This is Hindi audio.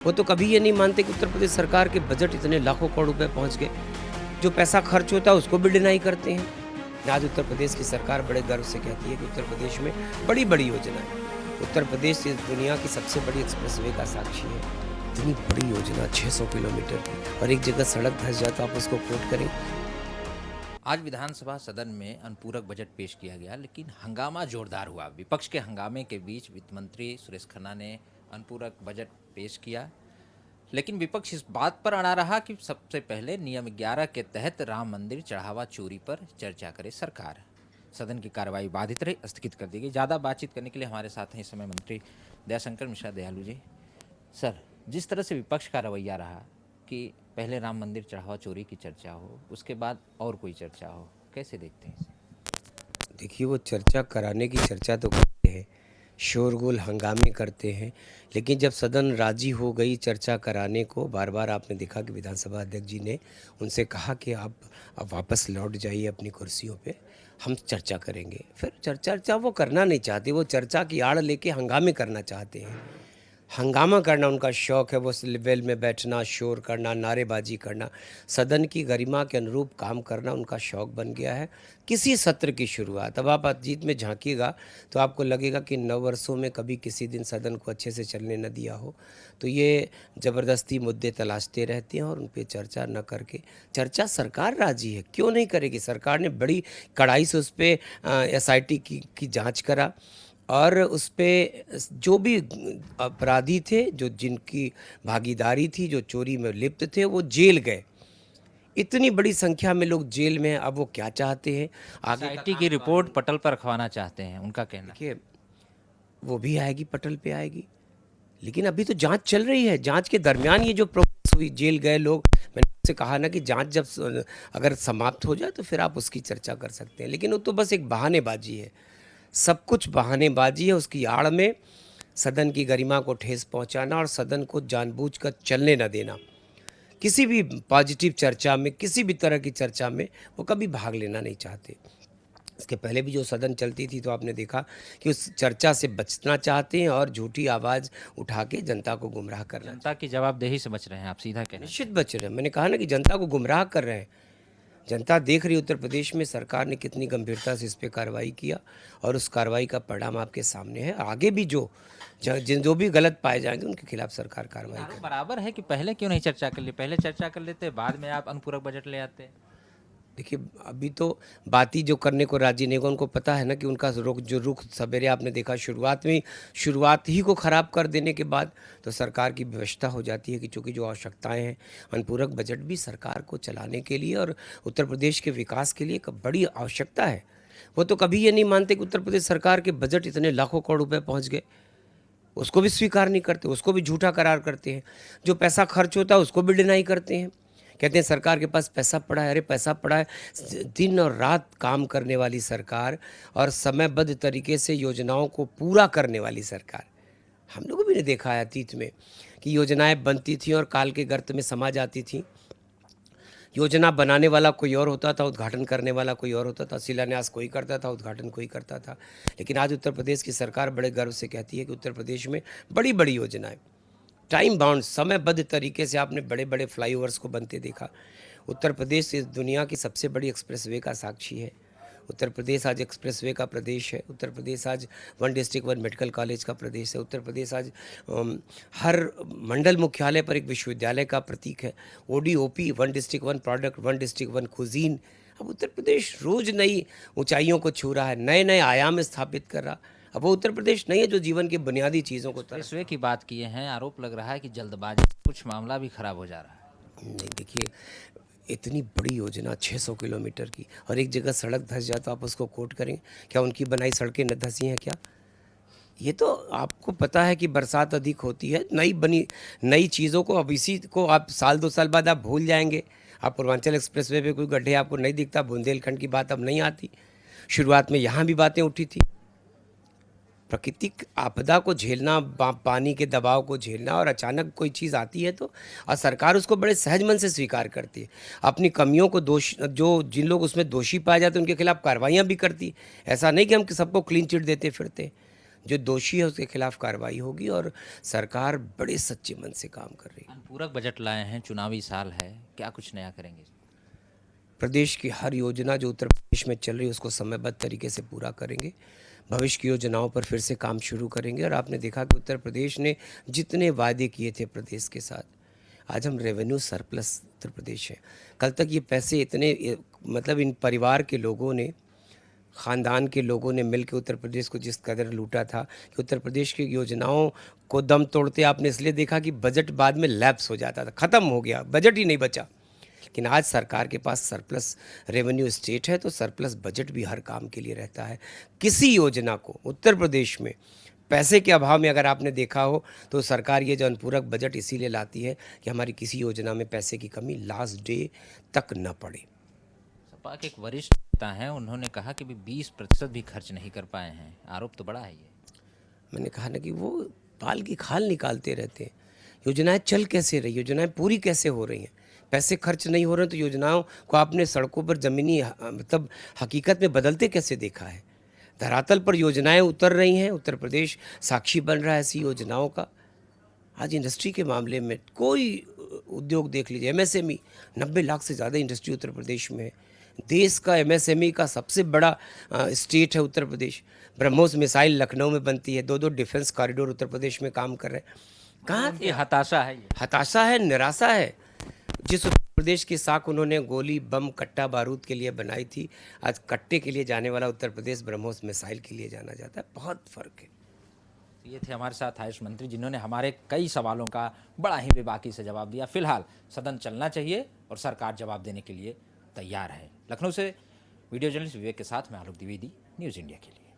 वो तो कभी ये नहीं मानते कि उत्तर प्रदेश सरकार के बजट इतने लाखों करोड़ रुपए पहुंच गए। जो पैसा खर्च होता है उसको भी डिनाई करते हैं। आज उत्तर प्रदेश की सरकार बड़े गर्व से कहती है कि उत्तर प्रदेश में बड़ी बड़ी योजना है। उत्तर प्रदेश इस दुनिया की सबसे बड़ी एक्सप्रेसवे का साक्षी है। इतनी बड़ी योजना 600 किलोमीटर की और एक जगह सड़क धंस जाए तो आप उसको कोट करें। आज विधानसभा सदन में अनुपूरक बजट पेश किया गया, लेकिन हंगामा जोरदार हुआ। विपक्ष के हंगामे के बीच वित्त मंत्री सुरेश खन्ना ने अनुपूरक बजट पेश किया, लेकिन विपक्ष इस बात पर अड़ा रहा कि सबसे पहले नियम 11 के तहत राम मंदिर चढ़ावा चोरी पर चर्चा करे सरकार। सदन की कार्रवाई बाधित रही, स्थगित कर दी गई। ज़्यादा बातचीत करने के लिए हमारे साथ हैं इस समय मंत्री दयाशंकर मिश्रा दयालु जी। सर, जिस तरह से विपक्ष का रवैया रहा कि पहले राम मंदिर चढ़ावा चोरी की चर्चा हो, उसके बाद और कोई चर्चा हो, कैसे देखते हैं इसे? देखिए, वो चर्चा कराने की चर्चा तो करते हैं, शोरगुल हंगामे करते हैं, लेकिन जब सदन राजी हो गई चर्चा कराने को, बार बार आपने देखा कि विधानसभा अध्यक्ष जी ने उनसे कहा कि आप अब वापस लौट जाइए अपनी कुर्सियों पे, हम चर्चा करेंगे। फिर चर्चा वो करना नहीं चाहते, वो चर्चा की आड़ लेके हंगामे करना चाहते हैं। हंगामा करना उनका शौक़ है, वो उस लेवल में बैठना, शोर करना, नारेबाजी करना, सदन की गरिमा के अनुरूप काम करना उनका शौक़ बन गया है। किसी सत्र की शुरुआत, अब आप अतीत में झांकिएगा तो आपको लगेगा कि 9 वर्षों में कभी किसी दिन सदन को अच्छे से चलने न दिया हो। तो ये ज़बरदस्ती मुद्दे तलाशते रहते हैं और उन पे चर्चा न करके, चर्चा सरकार राजी है, क्यों नहीं करेगी? सरकार ने बड़ी कड़ाई से उस पे एसआईटी की जाँच करा और उस पे जो भी अपराधी थे, जो जिनकी भागीदारी थी, जो चोरी में लिप्त थे, वो जेल गए। इतनी बड़ी संख्या में लोग जेल में हैं। अब वो क्या चाहते हैं आगे का एसआईटी काम की तो रिपोर्ट पटल पर रखवाना चाहते हैं, उनका कहना। देखिए, वो भी आएगी, पटल पे आएगी, लेकिन अभी तो जांच चल रही है। जांच के दरमियान ये जो प्रोसेस हुई, जेल गए लोग, मैंने आपसे कहा ना कि जांच जब अगर समाप्त हो जाए तो फिर आप उसकी चर्चा कर सकते हैं, लेकिन वो तो बस एक बहानेबाजी है। सब कुछ बहानेबाजी है। उसकी आड़ में सदन की गरिमा को ठेस पहुंचाना और सदन को जानबूझकर चलने न देना। किसी भी पॉजिटिव चर्चा में, किसी भी तरह की चर्चा में वो कभी भाग लेना नहीं चाहते। इसके पहले भी जो सदन चलती थी तो आपने देखा कि उस चर्चा से बचना चाहते हैं और झूठी आवाज़ उठा के जनता को गुमराह करना। जनता की जवाबदेही से बच रहे हैं, आप सीधा कहना निश्चित चाहते बच रहे हैं। मैंने कहा ना कि जनता को गुमराह कर रहे हैं। जनता देख रही है उत्तर प्रदेश में सरकार ने कितनी गंभीरता से इस पे कार्रवाई किया और उस कार्रवाई का परिणाम आपके सामने है। आगे भी जो भी गलत पाए जाएंगे उनके खिलाफ सरकार कार्रवाई हैं। करेगी। बराबर है कि पहले क्यों नहीं चर्चा कर ली? पहले चर्चा कर लेते, बाद में आप अनुपूरक बजट ले आते। देखिए, अभी तो बाती जो करने को राजी नहीं होगा, उनको पता है ना कि उनका रुख सवेरे आपने देखा, शुरुआत ही को ख़राब कर देने के बाद तो सरकार की व्यवस्था हो जाती है कि चूँकि जो आवश्यकताएं हैं, अनुपूरक बजट भी सरकार को चलाने के लिए और उत्तर प्रदेश के विकास के लिए एक बड़ी आवश्यकता है। वो तो कभी ये नहीं मानते कि उत्तर प्रदेश सरकार के बजट इतने लाखों करोड़ रुपए पहुँच गए, उसको भी स्वीकार नहीं करते, उसको भी झूठा करार करते हैं। जो पैसा खर्च होता है उसको भी डिनाई करते हैं। कहते हैं सरकार के पास पैसा पड़ा है। अरे पैसा पड़ा है, दिन और रात काम करने वाली सरकार और समयबद्ध तरीके से योजनाओं को पूरा करने वाली सरकार। हम लोगों भी ने देखा है अतीत में कि योजनाएं बनती थीं और काल के गर्त में समा जाती थीं। योजना बनाने वाला कोई और होता था, उद्घाटन करने वाला कोई और होता था, शिलान्यास कोई करता था, उद्घाटन कोई करता था। लेकिन आज उत्तर प्रदेश की सरकार बड़े गर्व से कहती है कि उत्तर प्रदेश में बड़ी बड़ी योजनाएं, टाइम बाउंड, समयबद्ध तरीके से आपने बड़े बड़े फ्लाईओवर्स को बनते देखा। उत्तर प्रदेश इस दुनिया की सबसे बड़ी एक्सप्रेसवे का साक्षी है। उत्तर प्रदेश आज एक्सप्रेसवे का प्रदेश है। उत्तर प्रदेश आज 1 डिस्ट्रिक्ट 1 मेडिकल कॉलेज का प्रदेश है। उत्तर प्रदेश आज हर मंडल मुख्यालय पर एक विश्वविद्यालय का प्रतीक है। ODOP, 1 district 1 product, 1 district 1 cuisine. अब उत्तर प्रदेश रोज़ नई ऊंचाइयों को छू रहा है, नए नए आयाम स्थापित कर रहा। अब वो उत्तर प्रदेश नहीं है जो जीवन की बुनियादी चीज़ों को तरस। एक्सप्रेसवे की बात किए हैं, आरोप लग रहा है कि जल्दबाजी में कुछ मामला भी खराब हो जा रहा है। नहीं, देखिए, इतनी बड़ी योजना 600 किलोमीटर की और एक जगह सड़क धंस जाए तो आप उसको कोट करें? क्या उनकी बनाई सड़कें न धंसी हैं क्या? ये तो आपको पता है कि बरसात अधिक होती है, नई चीज़ों को, अब इसी को आप साल 2 साल बाद आप भूल जाएंगे। आप पूर्वांचल एक्सप्रेसवे पे कोई गड्ढे आपको नहीं दिखता, बुंदेलखंड की बात अब नहीं आती। शुरुआत में यहाँ भी बातें उठी थी। प्राकृतिक आपदा को झेलना, पानी के दबाव को झेलना और अचानक कोई चीज़ आती है तो और सरकार उसको बड़े सहज मन से स्वीकार करती है। अपनी कमियों को जिन लोग उसमें दोषी पाए जाते हैं उनके खिलाफ कार्रवाइयाँ भी करती है। ऐसा नहीं कि हम सबको क्लीन चिट देते फिरते। जो दोषी है उसके खिलाफ कार्रवाई होगी और सरकार बड़े सच्चे मन से काम कर रही है। अनुपूरक बजट लाए हैं, चुनावी साल है, क्या कुछ नया करेंगे? प्रदेश की हर योजना जो उत्तर प्रदेश में चल रही है उसको समयबद्ध तरीके से पूरा करेंगे। भविष्य की योजनाओं पर फिर से काम शुरू करेंगे और आपने देखा कि उत्तर प्रदेश ने जितने वादे किए थे प्रदेश के साथ, आज हम रेवेन्यू सरप्लस उत्तर प्रदेश है। कल तक ये पैसे मतलब इन परिवार के लोगों ने, ख़ानदान के लोगों ने मिलकर उत्तर प्रदेश को जिस कदर लूटा था कि उत्तर प्रदेश की योजनाओं को दम तोड़ते आपने इसलिए देखा कि बजट बाद में लैप्स हो जाता था, ख़त्म हो गया, बजट ही नहीं बचा। लेकिन आज सरकार के पास सरप्लस रेवेन्यू स्टेट है तो सरप्लस बजट भी हर काम के लिए रहता है। किसी योजना को उत्तर प्रदेश में पैसे के अभाव में अगर आपने देखा हो तो सरकार ये जो अनुपूरक बजट इसीलिए लाती है कि हमारी किसी योजना में पैसे की कमी लास्ट डे तक न पड़े। सपा के एक वरिष्ठ नेता हैं, उन्होंने कहा कि भी 20% भी खर्च नहीं कर पाए हैं। आरोप तो बड़ा है ये। मैंने कहा ना कि वो पाल की खाल निकालते रहते हैं। योजनाएं चल कैसे रही, योजनाएं पूरी कैसे हो रही हैं, पैसे खर्च नहीं हो रहे हैं तो योजनाओं को आपने सड़कों पर ज़मीनी मतलब हकीकत में बदलते कैसे देखा है। धरातल पर योजनाएं उतर रही हैं, उत्तर प्रदेश साक्षी बन रहा है ऐसी योजनाओं का। आज इंडस्ट्री के मामले में कोई उद्योग देख लीजिए, एमएसएमई 90 लाख से ज़्यादा इंडस्ट्री उत्तर प्रदेश में है। देश का एमएसएमई का सबसे बड़ा स्टेट है उत्तर प्रदेश। ब्रह्मोस मिसाइल लखनऊ में बनती है, 2-2 डिफेंस कॉरिडोर उत्तर प्रदेश में काम कर रहे हैं। कहाँ ये हताशा है ये। हताशा है, निराशा है। जिस उत्तर प्रदेश की साख उन्होंने गोली बम कट्टा बारूद के लिए बनाई थी, आज कट्टे के लिए जाने वाला उत्तर प्रदेश ब्रह्मोस मिसाइल के लिए जाना जाता है। बहुत फर्क है। ये थे हमारे साथ आयुष मंत्री, जिन्होंने हमारे कई सवालों का बड़ा ही बेबाकी से जवाब दिया। फिलहाल सदन चलना चाहिए और सरकार जवाब देने के लिए तैयार है। लखनऊ से वीडियो जर्नलिस्ट विवेक के साथ मैं आलोक द्विवेदी, न्यूज़ इंडिया के लिए।